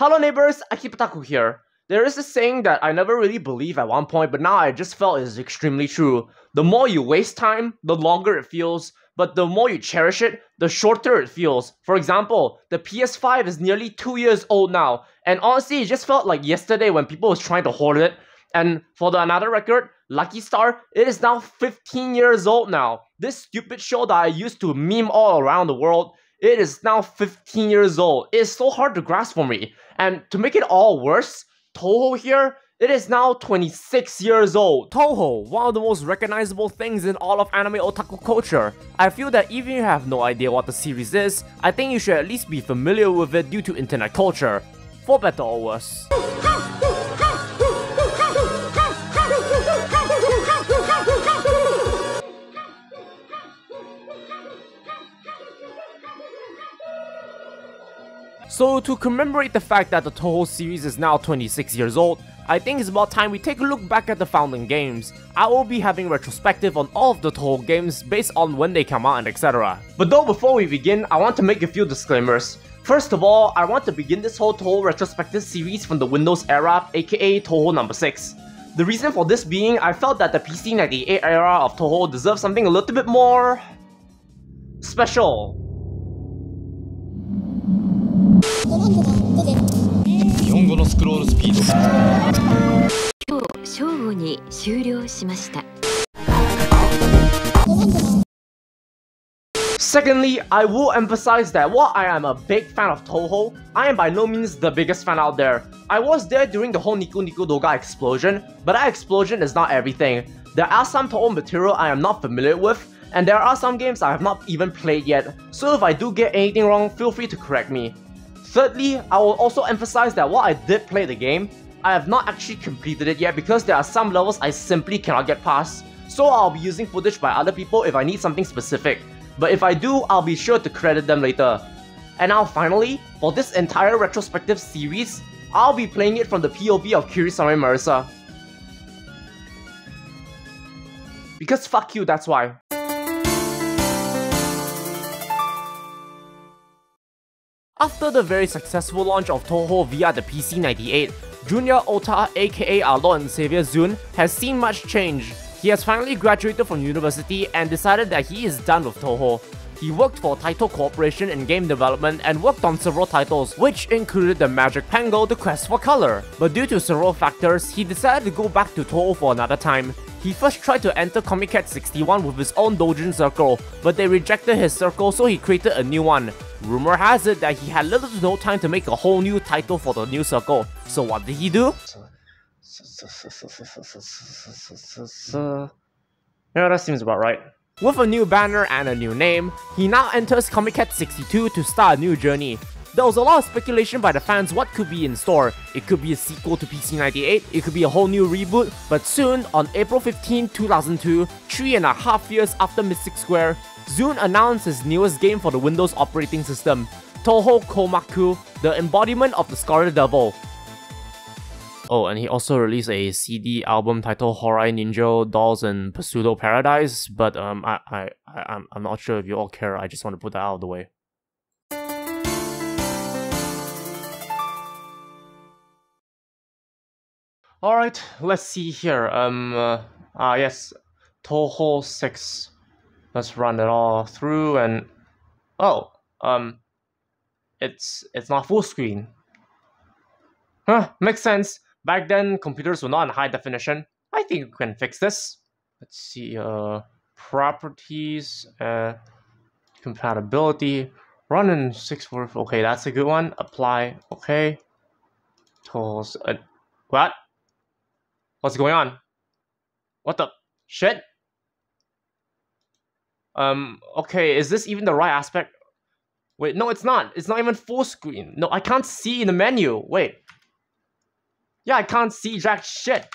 Hello neighbors, Akibataku here. There is a saying that I never really believed at one point, but now I just felt is extremely true. The more you waste time, the longer it feels, but the more you cherish it, the shorter it feels. For example, the PS5 is nearly 2 years old now, and honestly it just felt like yesterday when people was trying to hoard it. And for another record, Lucky Star, it is now 15 years old now. This stupid show that I used to meme all around the world, it is now 15 years old. It is so hard to grasp for me. And to make it all worse, Touhou here, it is now 26 years old. Touhou, one of the most recognizable things in all of anime otaku culture. I feel that even if you have no idea what the series is, I think you should at least be familiar with it due to internet culture. For better or worse. So to commemorate the fact that the Touhou series is now 26 years old, I think it's about time we take a look back at the founding games. I will be having retrospective on all of the Touhou games based on when they come out and etc. But though before we begin, I want to make a few disclaimers. First of all, I want to begin this whole Touhou retrospective series from the Windows era, aka Touhou number 6. The reason for this being, I felt that the PC98 era of Touhou deserves something a little bit more special. 日本語のスクロールスピード。今日正午に終了しました。 Secondly, I will emphasize that while I am a big fan of Touhou, I am by no means the biggest fan out there. I was there during the whole Niku Niku Doga explosion, but that explosion is not everything. There are some Touhou material I am not familiar with, and there are some games I have not even played yet, so if I do get anything wrong, feel free to correct me. Thirdly, I will also emphasize that while I did play the game, I have not actually completed it yet because there are some levels I simply cannot get past, so I'll be using footage by other people if I need something specific. But if I do, I'll be sure to credit them later. And now finally, for this entire retrospective series, I'll be playing it from the POV of Kirisame Marisa. Because fuck you, that's why. After the very successful launch of Touhou via the PC98, Junior Ota aka our Lord and Savior Zun has seen much change. He has finally graduated from university and decided that he is done with Touhou. He worked for Taito Corporation in game development and worked on several titles, which included the Magic Pango, The Quest for Color. But due to several factors, he decided to go back to Touhou for another time. He first tried to enter Comic Cat 61 with his own doujin circle, but they rejected his circle, so he created a new one. Rumor has it that he had little to no time to make a whole new title for the new circle. So what did he do? Yeah, that seems about right. With a new banner and a new name, he now enters Comic Cat 62 to start a new journey. There was a lot of speculation by the fans what could be in store. It could be a sequel to PC98, it could be a whole new reboot, but soon, on April 15, 2002, 3.5 years after Mystic Square, Zun announced his newest game for the Windows operating system, Touhou Komaku, the Embodiment of the Scarlet Devil. Oh, and he also released a CD album titled Horai Ninja Dolls in Pseudo Paradise, but I'm not sure if you all care. I just want to put that out of the way. Alright, let's see here. Yes, Touhou 6. Let's run it all through and oh, it's not full screen. Huh, makes sense. Back then, computers were not in high definition. I think we can fix this. Let's see, properties, compatibility, run in 644. Okay, that's a good one. Apply, okay. Tools, what? What's going on? What the shit? Okay, is this even the right aspect? Wait, no, it's not. It's not even full screen. No, I can't see in the menu. Wait. Yeah, I can't see jack shit.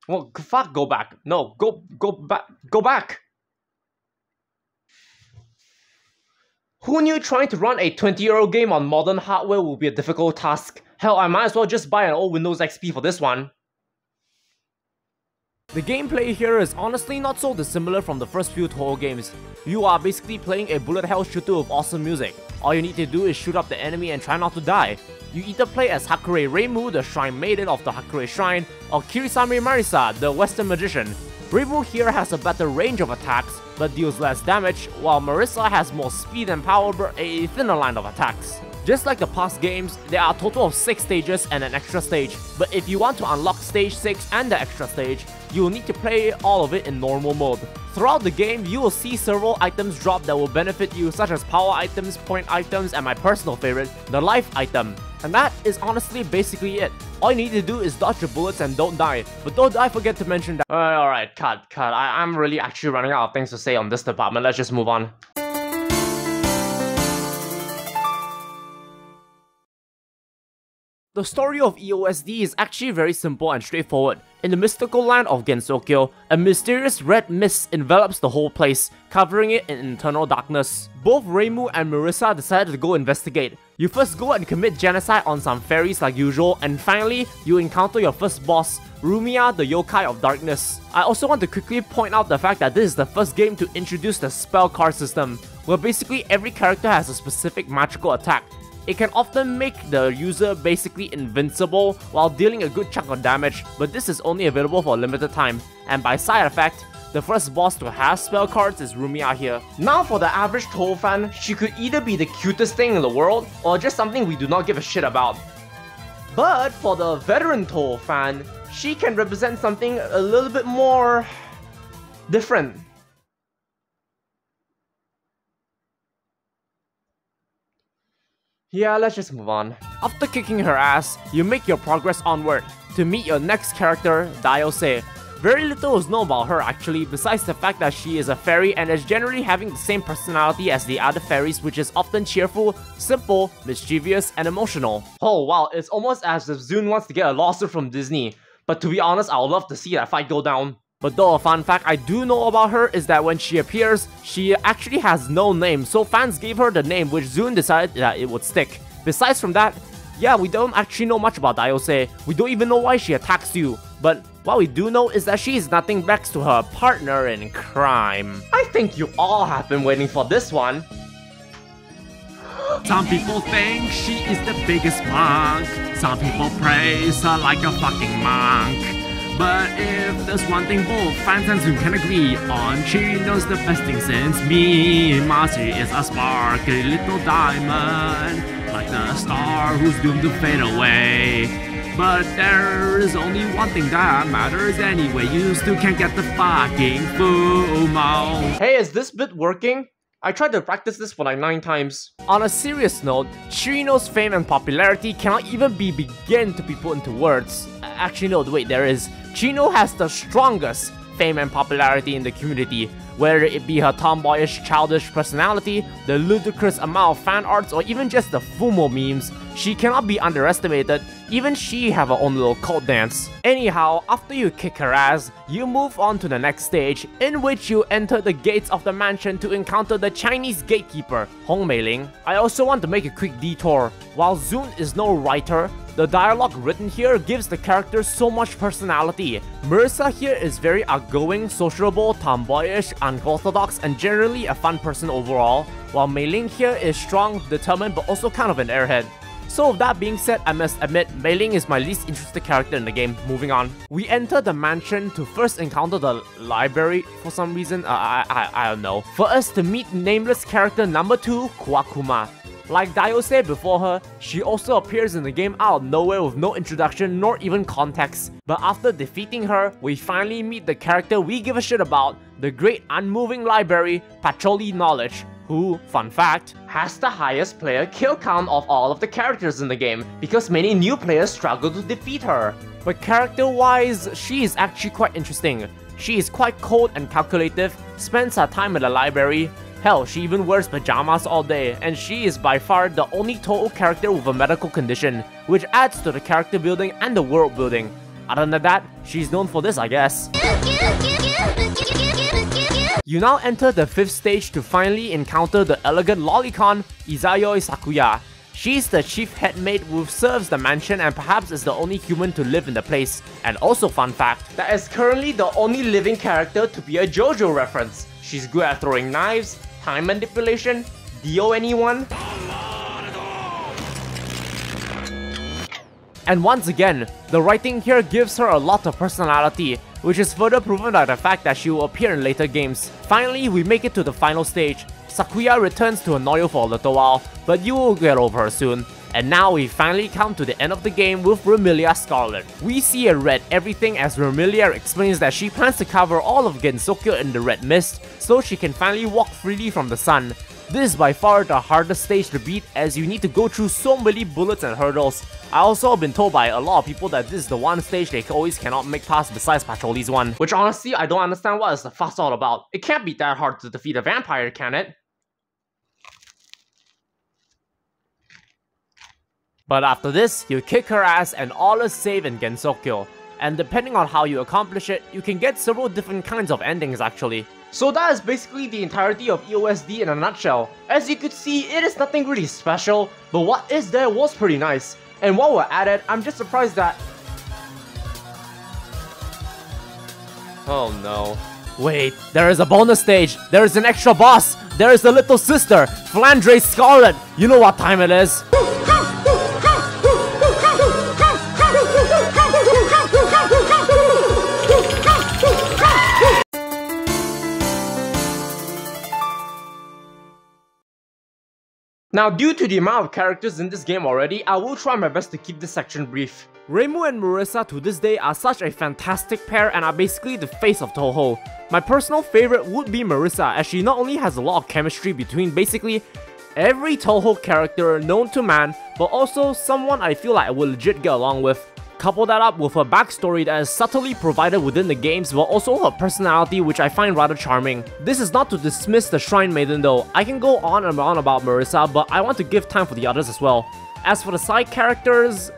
Well, fuck, go back. No, go back. Go back. Who knew trying to run a 20-year-old game on modern hardware would be a difficult task? Hell, I might as well just buy an old Windows XP for this one. The gameplay here is honestly not so dissimilar from the first few Touhou games. You are basically playing a bullet hell shooter with awesome music. All you need to do is shoot up the enemy and try not to die. You either play as Hakure Reimu, the Shrine Maiden of the Hakure Shrine, or Kirisame Marisa, the Western Magician. Reimu here has a better range of attacks, but deals less damage, while Marisa has more speed and power but a thinner line of attacks. Just like the past games, there are a total of 6 stages and an extra stage, but if you want to unlock stage 6 and the extra stage, you will need to play all of it in normal mode. Throughout the game, you will see several items drop that will benefit you, such as power items, point items, and my personal favorite, the life item. And that is honestly basically it. All you need to do is dodge your bullets and don't die. But don't I forget to mention that. Alright, cut. I'm really actually running out of things to say on this department. Let's just move on. The story of EOSD is actually very simple and straightforward. In the mystical land of Gensokyo, a mysterious red mist envelops the whole place, covering it in internal darkness. Both Reimu and Marisa decided to go investigate. You first go and commit genocide on some fairies like usual, and finally, you encounter your first boss, Rumia, the yokai of darkness. I also want to quickly point out the fact that this is the first game to introduce the spell card system, where basically every character has a specific magical attack. It can often make the user basically invincible while dealing a good chunk of damage, but this is only available for a limited time. And by side effect, the first boss to have spell cards is Rumia here. Now for the average Touhou fan, she could either be the cutest thing in the world, or just something we do not give a shit about. But for the veteran Touhou fan, she can represent something a little bit more different. Yeah, let's just move on. After kicking her ass, you make your progress onward to meet your next character, Daiose. Very little is known about her actually, besides the fact that she is a fairy and is generally having the same personality as the other fairies, which is often cheerful, simple, mischievous, and emotional. Oh wow, it's almost as if Zune wants to get a lawsuit from Disney. But to be honest, I would love to see that fight go down. But though a fun fact I do know about her is that when she appears, she actually has no name, so fans gave her the name which Zune decided that it would stick. Besides from that, yeah, we don't actually know much about Daiose. We don't even know why she attacks you. But what we do know is that she is nothing next to her partner in crime. I think you all have been waiting for this one. Some people think she is the biggest punk. Some people praise her like a fucking monk. But if there's one thing both fans and Zoom can agree on, she knows the best thing since me. Masi is a sparkly little diamond, like the star who's doomed to fade away. But there is only one thing that matters anyway, you still can't get the fucking FUMO. Hey, is this bit working? I tried to practice this for like 9 times. On a serious note, Chirino's fame and popularity cannot even begin to be put into words. Actually no, wait, there is. Chino has the strongest fame and popularity in the community, whether it be her tomboyish, childish personality, the ludicrous amount of fan arts, or even just the FUMO memes. She cannot be underestimated. Even she have her own little cult dance. Anyhow, after you kick her ass, you move on to the next stage, in which you enter the gates of the mansion to encounter the Chinese gatekeeper, Hong Meiling. I also want to make a quick detour. While Zune is no writer, the dialogue written here gives the characters so much personality. Marisa here is very outgoing, sociable, tomboyish, unorthodox, and generally a fun person overall, while Meiling here is strong, determined, but also kind of an airhead. So with that being said, I must admit, Meiling is my least interested character in the game. Moving on. We enter the mansion to first encounter the library for some reason, I don't know. For us to meet nameless character number 2, Kuwakuma. Like Daiose before her, she also appears in the game out of nowhere with no introduction nor even context. But after defeating her, we finally meet the character we give a shit about, the great unmoving library, Patrolli Knowledge, who, fun fact, has the highest player kill count of all of the characters in the game, because many new players struggle to defeat her. But character-wise, she is actually quite interesting. She is quite cold and calculative, spends her time at the library. Hell, she even wears pajamas all day, and she is by far the only Touhou character with a medical condition, which adds to the character building and the world building. Other than that, she's known for this, I guess. You now enter the 5th stage to finally encounter the elegant lolicon, Izayoi Sakuya. She's the chief headmaid who serves the mansion and perhaps is the only human to live in the place. And also fun fact, that is currently the only living character to be a JoJo reference. She's good at throwing knives, time manipulation, DO anyone? And once again, the writing here gives her a lot of personality, which is further proven by the fact that she will appear in later games. Finally, we make it to the final stage. Sakuya returns to annoy you for a little while, but you will get over her soon. And now we finally come to the end of the game with Vermilia Scarlet. We see a red everything as Vermilia explains that she plans to cover all of Gensokyo in the red mist, so she can finally walk freely from the sun. This is by far the hardest stage to beat as you need to go through so many bullets and hurdles. I also have been told by a lot of people that this is the one stage they always cannot make past besides Patrolli's one. Which honestly, I don't understand what is the fuss all about. It can't be that hard to defeat a vampire, can it? But after this, you kick her ass and all is safe in Gensokyo. And depending on how you accomplish it, you can get several different kinds of endings actually. So that is basically the entirety of EOSD in a nutshell. As you could see, it is nothing really special, but what is there was pretty nice. And while we're at it, I'm just surprised that... Oh no. Wait, there is a bonus stage! There is an extra boss! There is the little sister, Flandre Scarlet! You know what time it is! Now, due to the amount of characters in this game already, I will try my best to keep this section brief. Reimu and Marisa to this day are such a fantastic pair and are basically the face of Touhou. My personal favorite would be Marisa, as she not only has a lot of chemistry between basically every Touhou character known to man, but also someone I feel like I would legit get along with. Couple that up with her backstory that is subtly provided within the games, but also her personality, which I find rather charming. This is not to dismiss the Shrine Maiden though. I can go on and on about Marisa, but I want to give time for the others as well. As for the side characters,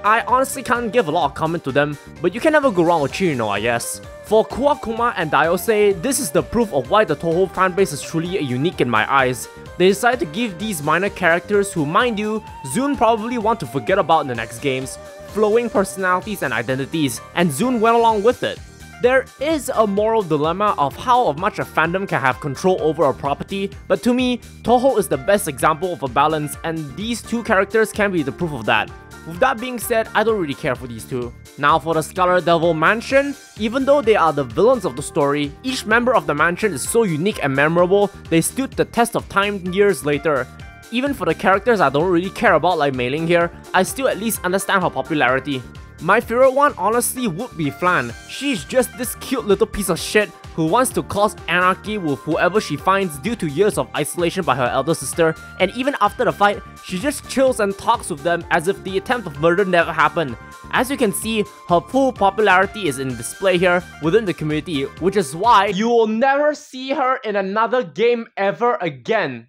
I honestly can't give a lot of comment to them, but you can never go wrong with Chirino, I guess. For Kuwakuma and Daiose, this is the proof of why the Touhou fanbase is truly unique in my eyes. They decided to give these minor characters who, mind you, Zune probably want to forget about in the next games, flowing personalities and identities, and Zune went along with it. There is a moral dilemma of how much a fandom can have control over a property, but to me, Touhou is the best example of a balance, and these two characters can be the proof of that. With that being said, I don't really care for these two. Now for the Scarlet Devil Mansion, even though they are the villains of the story, each member of the mansion is so unique and memorable, they stood the test of time years later. Even for the characters I don't really care about like Mei Ling here, I still at least understand her popularity. My favorite one honestly would be Flan. She's just this cute little piece of shit who wants to cause anarchy with whoever she finds due to years of isolation by her elder sister, and even after the fight, she just chills and talks with them as if the attempt of murder never happened. As you can see, her full popularity is in display here within the community, which is why you will never see her in another game ever again.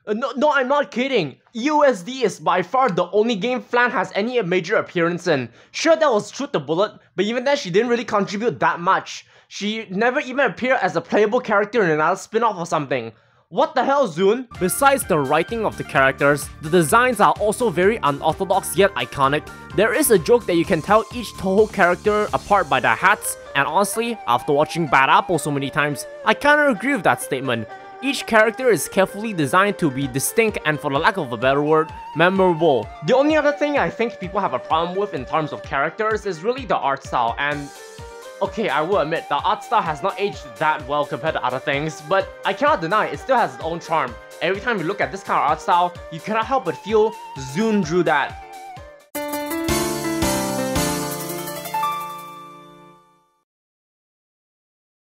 No, I'm not kidding. EOSD is by far the only game Flan has any major appearance in. Sure, that was Truth the Bullet, but even then she didn't really contribute that much. She never even appeared as a playable character in another spin-off or something. What the hell, Zune? Besides the writing of the characters, the designs are also very unorthodox yet iconic. There is a joke that you can tell each Touhou character apart by their hats, and honestly, after watching Bad Apple so many times, I kinda agree with that statement. Each character is carefully designed to be distinct and, for the lack of a better word, memorable. The only other thing I think people have a problem with in terms of characters is really the art style, and okay, I will admit, the art style has not aged that well compared to other things, but I cannot deny it still has its own charm. Every time you look at this kind of art style, you cannot help but feel Zune drew that.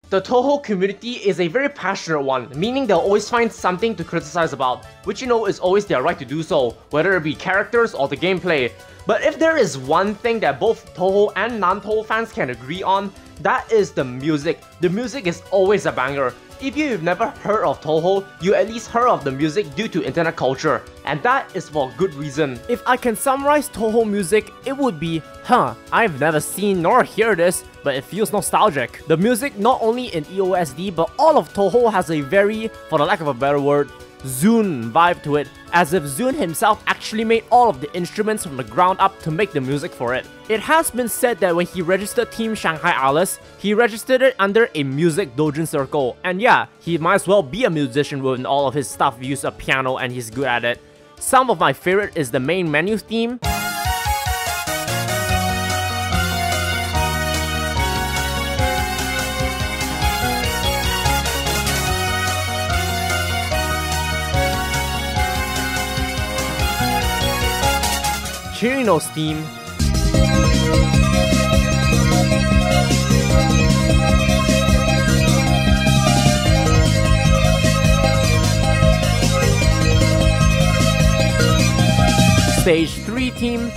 The Touhou community is a very passionate one, meaning they'll always find something to criticize about, which you know is always their right to do so, whether it be characters or the gameplay. But if there is one thing that both Touhou and non-Touhou fans can agree on, that is the music. The music is always a banger. If you've never heard of Touhou, you at least heard of the music due to internet culture, and that is for good reason. If I can summarize Touhou music, it would be, I've never seen nor heard this, but it feels nostalgic. The music not only in EOSD but all of Touhou has a very, for the lack of a better word, Zune vibe to it, as if Zune himself actually made all of the instruments from the ground up to make the music for it. It has been said that when he registered Team Shanghai Alice, he registered it under a music doujin circle, and yeah, he might as well be a musician when all of his stuff use a piano and he's good at it. Some of my favorite is the main menu theme, Chirino's theme, Stage 3 theme,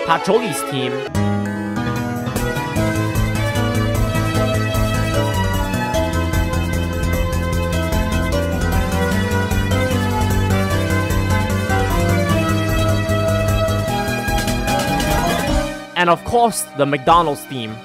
Pacholi's theme, and of course, the McDonald's theme.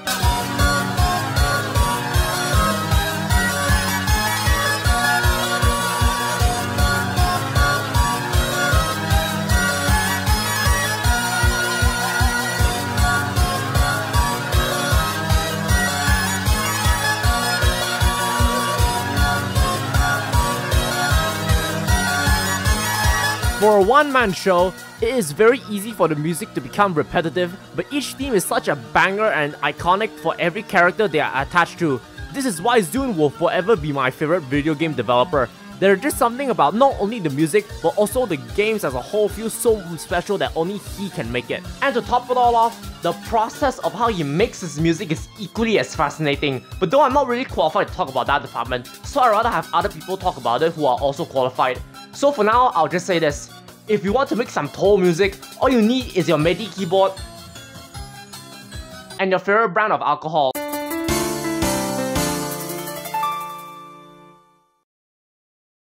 For a one-man show, it is very easy for the music to become repetitive, but each theme is such a banger and iconic for every character they are attached to. This is why Zune will forever be my favorite video game developer. There's just something about not only the music, but also the games as a whole feels so special that only he can make it. And to top it all off, the process of how he makes his music is equally as fascinating. But though I'm not really qualified to talk about that department, so I'd rather have other people talk about it who are also qualified. So for now, I'll just say this. If you want to make some Touhou music, all you need is your MIDI keyboard and your favorite brand of alcohol.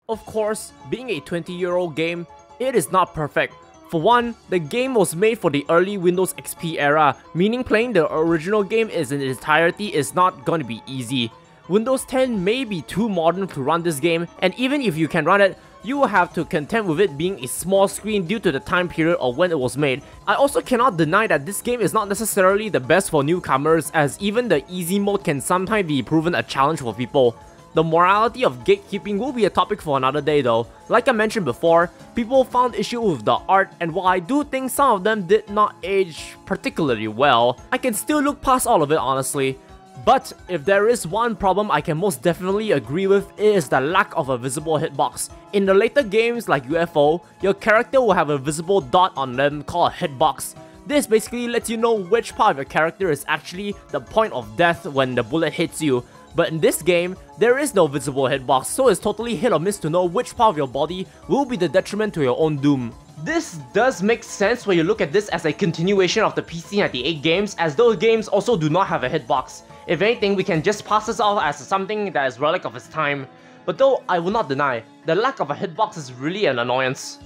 Of course, being a 20-year-old game, it is not perfect. For one, the game was made for the early Windows XP era, meaning playing the original game in its entirety is not going to be easy. Windows 10 may be too modern to run this game, and even if you can run it, you will have to contend with it being a small screen due to the time period of when it was made. I also cannot deny that this game is not necessarily the best for newcomers, as even the easy mode can sometimes be proven a challenge for people. The morality of gatekeeping will be a topic for another day though. Like I mentioned before, people found issue with the art, and while I do think some of them did not age particularly well, I can still look past all of it honestly. But if there is one problem I can most definitely agree with, it is the lack of a visible hitbox. In the later games like UFO, your character will have a visible dot on them called a hitbox. This basically lets you know which part of your character is actually the point of death when the bullet hits you. But in this game, there is no visible hitbox, so it's totally hit or miss to know which part of your body will be the detriment to your own doom. This does make sense when you look at this as a continuation of the PC-98 games, as those games also do not have a hitbox. If anything, we can just pass this off as something that is relic of its time. But though I will not deny, the lack of a hitbox is really an annoyance.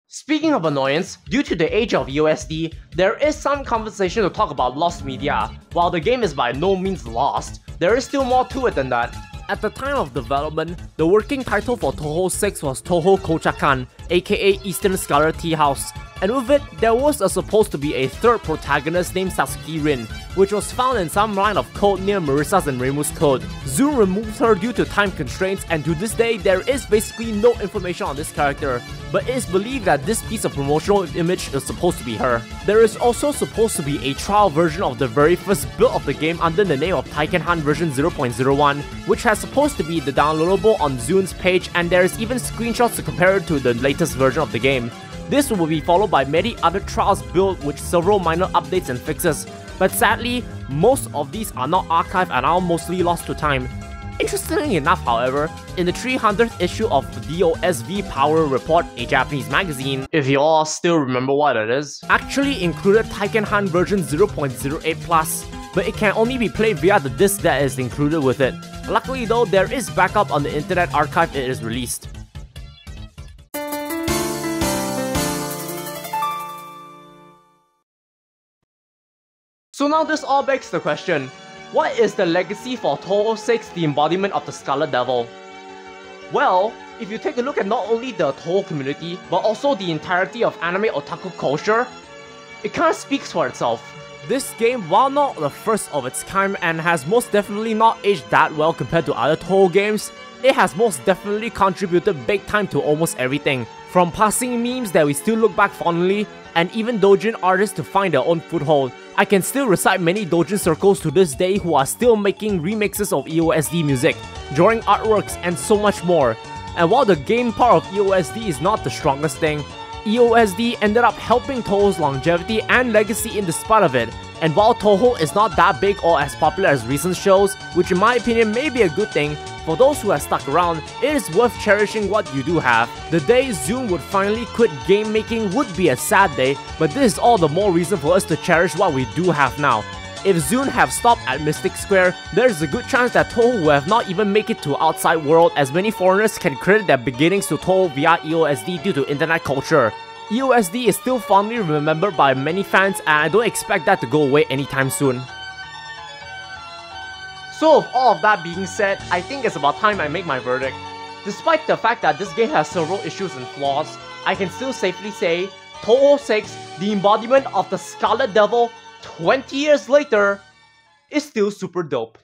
Speaking of annoyance, due to the age of USD, there is some conversation to talk about lost media. While the game is by no means lost, there is still more to it than that. At the time of development, the working title for Touhou 6 was Touhou Kochakan, aka Eastern Scarlet Tea House, and with it, there was supposed to be a third protagonist named Satsuki Rin, which was found in some line of code near Marissa's and Reimu's code. Zune removed her due to time constraints, and to this day, there is basically no information on this character, but it is believed that this piece of promotional image is supposed to be her. There is also supposed to be a trial version of the very first build of the game under the name of Taikenhan version 0.01, which has supposed to be the downloadable on Zune's page, and there is even screenshots to compare it to the latest version of the game. This will be followed by many other trials built with several minor updates and fixes, but sadly, most of these are not archived and are mostly lost to time. Interestingly enough, however, in the 300th issue of DOSV Power Report, a Japanese magazine, if you all still remember what it is, actually included Taikenhan version 0.08+, but it can only be played via the disc that is included with it. Luckily though, there is backup on the Internet Archive it is released. So now this all begs the question, what is the legacy for Touhou 6, the Embodiment of the Scarlet Devil? Well, if you take a look at not only the Touhou community, but also the entirety of anime otaku culture, it kinda speaks for itself. This game, while not the first of its kind and has most definitely not aged that well compared to other Touhou games, it has most definitely contributed big time to almost everything, from passing memes that we still look back fondly, and even doujin artists to find their own foothold. I can still recite many doujin circles to this day who are still making remixes of EOSD music, drawing artworks, and so much more. And while the game part of EOSD is not the strongest thing, EOSD ended up helping Touhou's longevity and legacy in despite of it. And while Touhou is not that big or as popular as recent shows, which in my opinion may be a good thing, for those who have stuck around, it is worth cherishing what you do have. The day Zune would finally quit game making would be a sad day, but this is all the more reason for us to cherish what we do have now. If Zune have stopped at Mystic Square, there is a good chance that Touhou will have not even make it to outside world, as many foreigners can credit their beginnings to Touhou via EOSD due to internet culture. EOSD is still fondly remembered by many fans, and I don't expect that to go away anytime soon. So with all of that being said, I think it's about time I make my verdict. Despite the fact that this game has several issues and flaws, I can still safely say Touhou 6, the Embodiment of the Scarlet Devil, 20 years later, is still super dope.